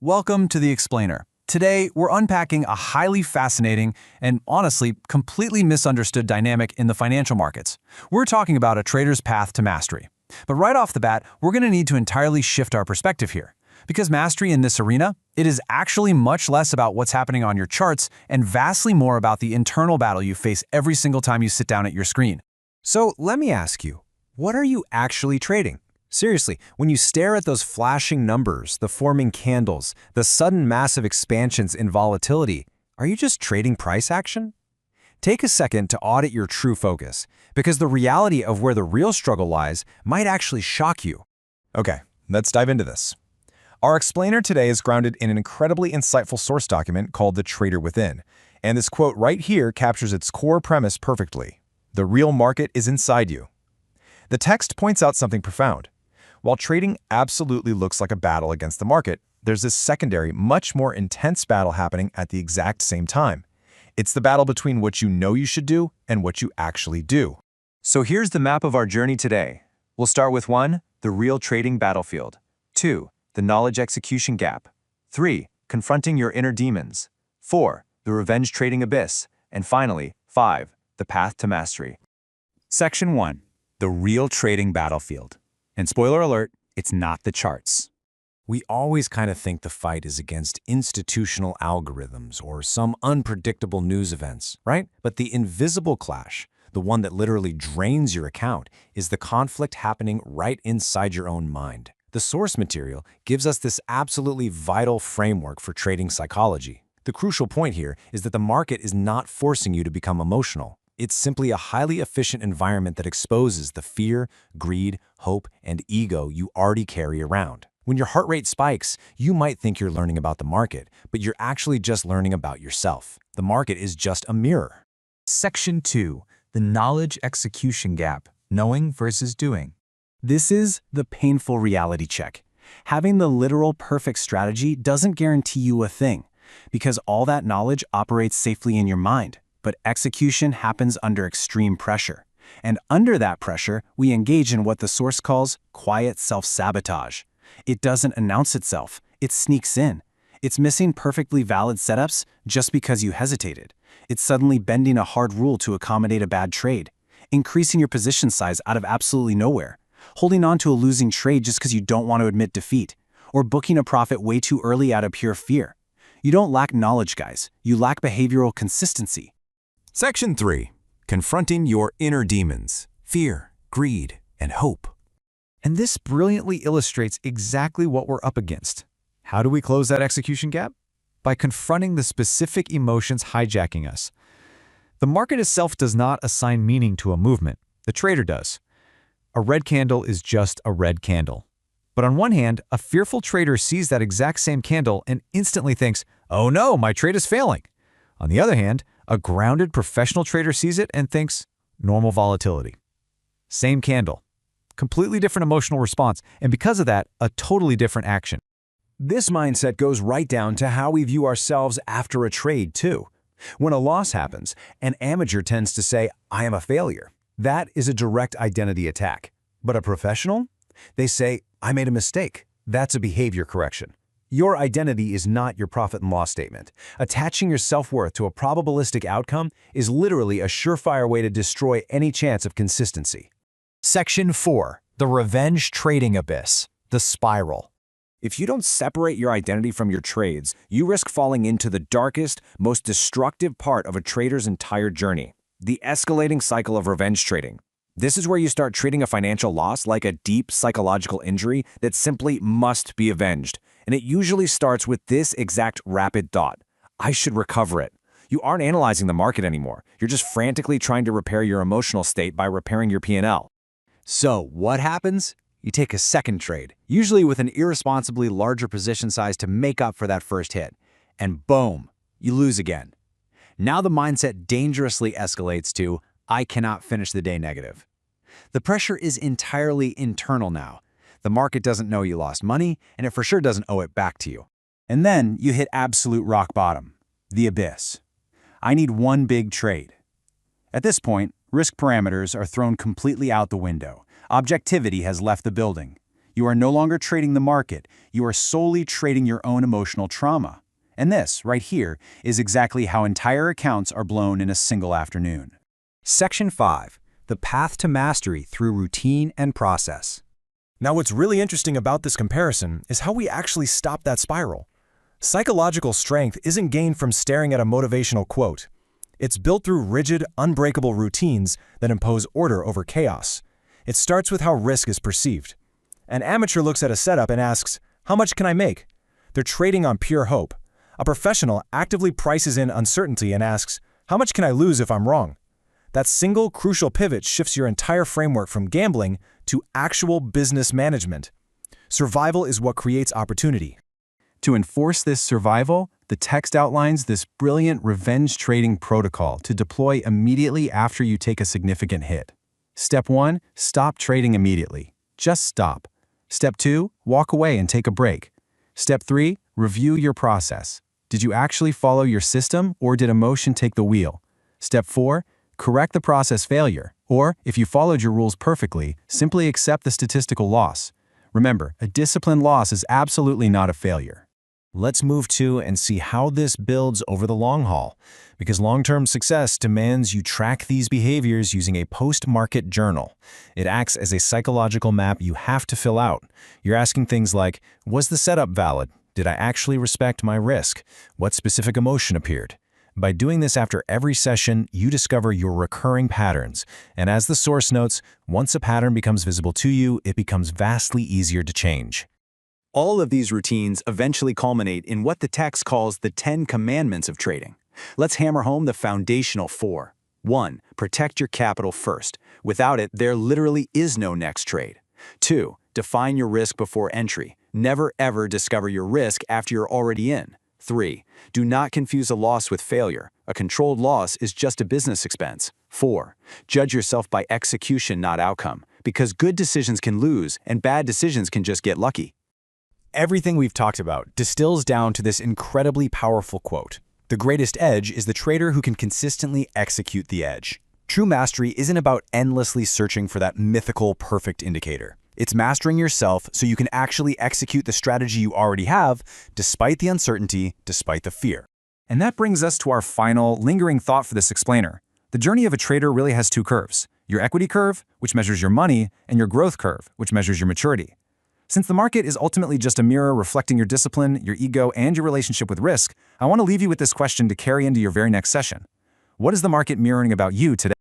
Welcome to The Explainer. Today, we're unpacking a highly fascinating and honestly completely misunderstood dynamic in the financial markets. We're talking about a trader's path to mastery. But right off the bat, we're going to need to entirely shift our perspective here. Because mastery in this arena, it is actually much less about what's happening on your charts and vastly more about the internal battle you face every single time you sit down at your screen. So let me ask you, what are you actually trading? Seriously, when you stare at those flashing numbers, the forming candles, the sudden massive expansions in volatility, are you just trading price action? Take a second to audit your true focus, because the reality of where the real struggle lies might actually shock you. Okay, let's dive into this. Our explainer today is grounded in an incredibly insightful source document called The Trader Within, and this quote right here captures its core premise perfectly. The real market is inside you. The text points out something profound. While trading absolutely looks like a battle against the market, there's this secondary, much more intense battle happening at the exact same time. It's the battle between what you know you should do and what you actually do. So here's the map of our journey today. We'll start with 1, the real trading battlefield. 2, the knowledge execution gap. 3, confronting your inner demons. 4, the revenge trading abyss. And finally, 5, the path to mastery. Section 1, the real trading battlefield. And spoiler alert, it's not the charts. We always kind of think the fight is against institutional algorithms or some unpredictable news events, right? But the invisible clash, the one that literally drains your account, is the conflict happening right inside your own mind. The source material gives us this absolutely vital framework for trading psychology. The crucial point here is that the market is not forcing you to become emotional. It's simply a highly efficient environment that exposes the fear, greed, hope, and ego you already carry around. When your heart rate spikes, you might think you're learning about the market, but you're actually just learning about yourself. The market is just a mirror. Section 2, the knowledge execution gap, knowing versus doing. This is the painful reality check. Having the literal perfect strategy doesn't guarantee you a thing, because all that knowledge operates safely in your mind. But execution happens under extreme pressure. And under that pressure, we engage in what the source calls quiet self-sabotage. It doesn't announce itself, it sneaks in. It's missing perfectly valid setups just because you hesitated. It's suddenly bending a hard rule to accommodate a bad trade, increasing your position size out of absolutely nowhere, holding on to a losing trade just because you don't want to admit defeat, or booking a profit way too early out of pure fear. You don't lack knowledge, guys. You lack behavioral consistency. Section 3, confronting your inner demons, fear, greed, and hope. And this brilliantly illustrates exactly what we're up against. How do we close that execution gap? By confronting the specific emotions hijacking us. The market itself does not assign meaning to a movement. The trader does. A red candle is just a red candle. But on one hand, a fearful trader sees that exact same candle and instantly thinks, "Oh no, my trade is failing." On the other hand, a grounded professional trader sees it and thinks, normal volatility. Same candle. Completely different emotional response, and because of that, a totally different action. This mindset goes right down to how we view ourselves after a trade, too. When a loss happens, an amateur tends to say, "I am a failure." That is a direct identity attack. But a professional? They say, "I made a mistake." That's a behavior correction. Your identity is not your profit and loss statement. Attaching your self-worth to a probabilistic outcome is literally a surefire way to destroy any chance of consistency. Section 4, the revenge trading abyss, the spiral. If you don't separate your identity from your trades, you risk falling into the darkest, most destructive part of a trader's entire journey, the escalating cycle of revenge trading. This is where you start treating a financial loss like a deep psychological injury that simply must be avenged. And it usually starts with this exact rapid thought: I should recover it. You aren't analyzing the market anymore. You're just frantically trying to repair your emotional state by repairing your P&L. So what happens? You take a second trade, usually with an irresponsibly larger position size to make up for that first hit. And boom, you lose again. Now the mindset dangerously escalates to, "I cannot finish the day negative." The pressure is entirely internal now. The market doesn't know you lost money, and it for sure doesn't owe it back to you. And then you hit absolute rock bottom, the abyss. I need one big trade. At this point, risk parameters are thrown completely out the window. Objectivity has left the building. You are no longer trading the market. You are solely trading your own emotional trauma. And this, right here, is exactly how entire accounts are blown in a single afternoon. Section 5. The path to mastery through routine and process. Now, what's really interesting about this comparison is how we actually stop that spiral. Psychological strength isn't gained from staring at a motivational quote. It's built through rigid, unbreakable routines that impose order over chaos. It starts with how risk is perceived. An amateur looks at a setup and asks, "How much can I make?" They're trading on pure hope. A professional actively prices in uncertainty and asks, "How much can I lose if I'm wrong?" That single crucial pivot shifts your entire framework from gambling to actual business management. Survival is what creates opportunity. To enforce this survival, the text outlines this brilliant revenge trading protocol to deploy immediately after you take a significant hit. Step 1, stop trading immediately. Just stop. Step 2, walk away and take a break. Step 3, review your process. Did you actually follow your system, or did emotion take the wheel? Step 4, correct the process failure, or if you followed your rules perfectly, simply accept the statistical loss. Remember, a disciplined loss is absolutely not a failure. Let's move to and see how this builds over the long haul, because long-term success demands you track these behaviors using a post-market journal. It acts as a psychological map you have to fill out. You're asking things like, was the setup valid? Did I actually respect my risk? What specific emotion appeared? By doing this after every session, you discover your recurring patterns. And as the source notes, once a pattern becomes visible to you, it becomes vastly easier to change. All of these routines eventually culminate in what the text calls the 10 commandments of trading. Let's hammer home the foundational 4. 1. Protect your capital first. Without it, there literally is no next trade. 2. Define your risk before entry. Never ever discover your risk after you're already in. 3. Do not confuse a loss with failure. A controlled loss is just a business expense. 4. Judge yourself by execution, not outcome, because good decisions can lose and bad decisions can just get lucky. Everything we've talked about distills down to this incredibly powerful quote. The greatest edge is the trader who can consistently execute the edge. True mastery isn't about endlessly searching for that mythical perfect indicator. It's mastering yourself so you can actually execute the strategy you already have, despite the uncertainty, despite the fear. And that brings us to our final, lingering thought for this explainer. The journey of a trader really has 2 curves. Your equity curve, which measures your money, and your growth curve, which measures your maturity. Since the market is ultimately just a mirror reflecting your discipline, your ego, and your relationship with risk, I want to leave you with this question to carry into your very next session. What is the market mirroring about you today?